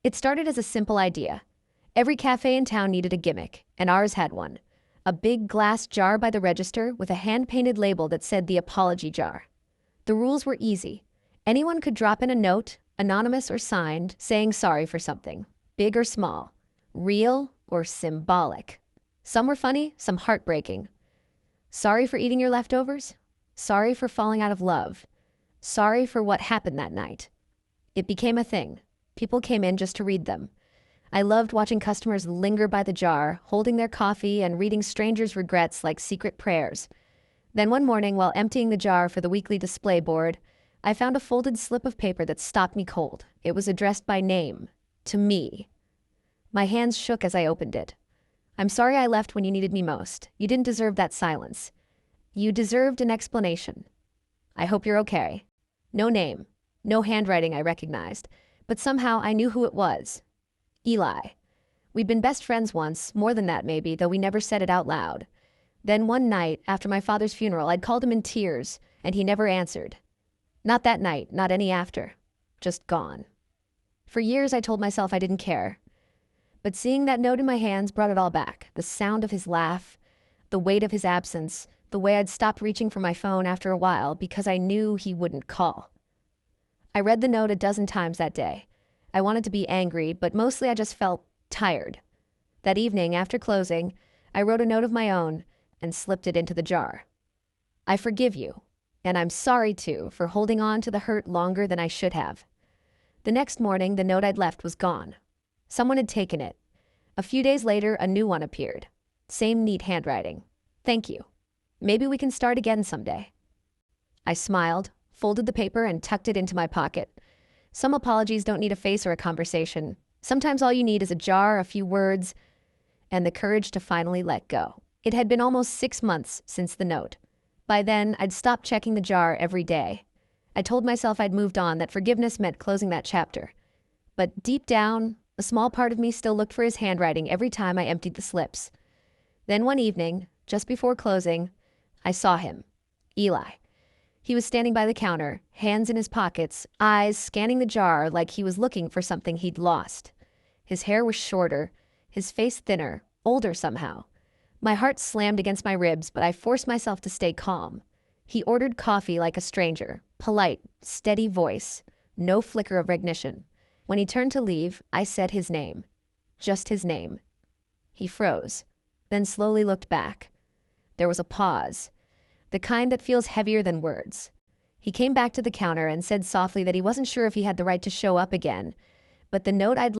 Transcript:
It started as a simple idea. Every cafe in town needed a gimmick, and ours had one. A big glass jar by the register with a hand-painted label that said the apology jar. The rules were easy. Anyone could drop in a note, anonymous or signed, saying sorry for something, big or small, real or symbolic. Some were funny, some heartbreaking. Sorry for eating your leftovers? Sorry for falling out of love? Sorry for what happened that night? It became a thing. People came in just to read them. I loved watching customers linger by the jar, holding their coffee and reading strangers' regrets like secret prayers. Then one morning, while emptying the jar for the weekly display board, I found a folded slip of paper that stopped me cold. It was addressed by name, to me. My hands shook as I opened it. I'm sorry I left when you needed me most. You didn't deserve that silence. You deserved an explanation. I hope you're okay. No name, no handwriting I recognized, but somehow I knew who it was. Eli. We'd been best friends once, more than that maybe, though we never said it out loud. Then one night, after my father's funeral, I'd called him in tears, and he never answered. Not that night, not any after. Just gone. For years I told myself I didn't care. But seeing that note in my hands brought it all back. The sound of his laugh, the weight of his absence, the way I'd stopped reaching for my phone after a while because I knew he wouldn't call. I read the note a dozen times that day. I wanted to be angry, but mostly I just felt tired. That evening, after closing, I wrote a note of my own and slipped it into the jar. I forgive you, and I'm sorry too for holding on to the hurt longer than I should have. The next morning, the note I'd left was gone. Someone had taken it. A few days later, a new one appeared. Same neat handwriting. Thank you. Maybe we can start again someday. I smiled, folded the paper, and tucked it into my pocket. Some apologies don't need a face or a conversation. Sometimes all you need is a jar, a few words, and the courage to finally let go. It had been almost 6 months since the note. By then, I'd stopped checking the jar every day. I told myself I'd moved on, that forgiveness meant closing that chapter. But deep down, a small part of me still looked for his handwriting every time I emptied the slips. Then one evening, just before closing, I saw him. Eli. He was standing by the counter, hands in his pockets, eyes scanning the jar like he was looking for something he'd lost. His hair was shorter, his face thinner, older somehow. My heart slammed against my ribs, but I forced myself to stay calm. He ordered coffee like a stranger, polite, steady voice, no flicker of recognition. When he turned to leave, I said his name. Just his name. He froze, then slowly looked back. There was a pause, the kind that feels heavier than words. He came back to the counter and said softly that he wasn't sure if he had the right to show up again, but the note I'd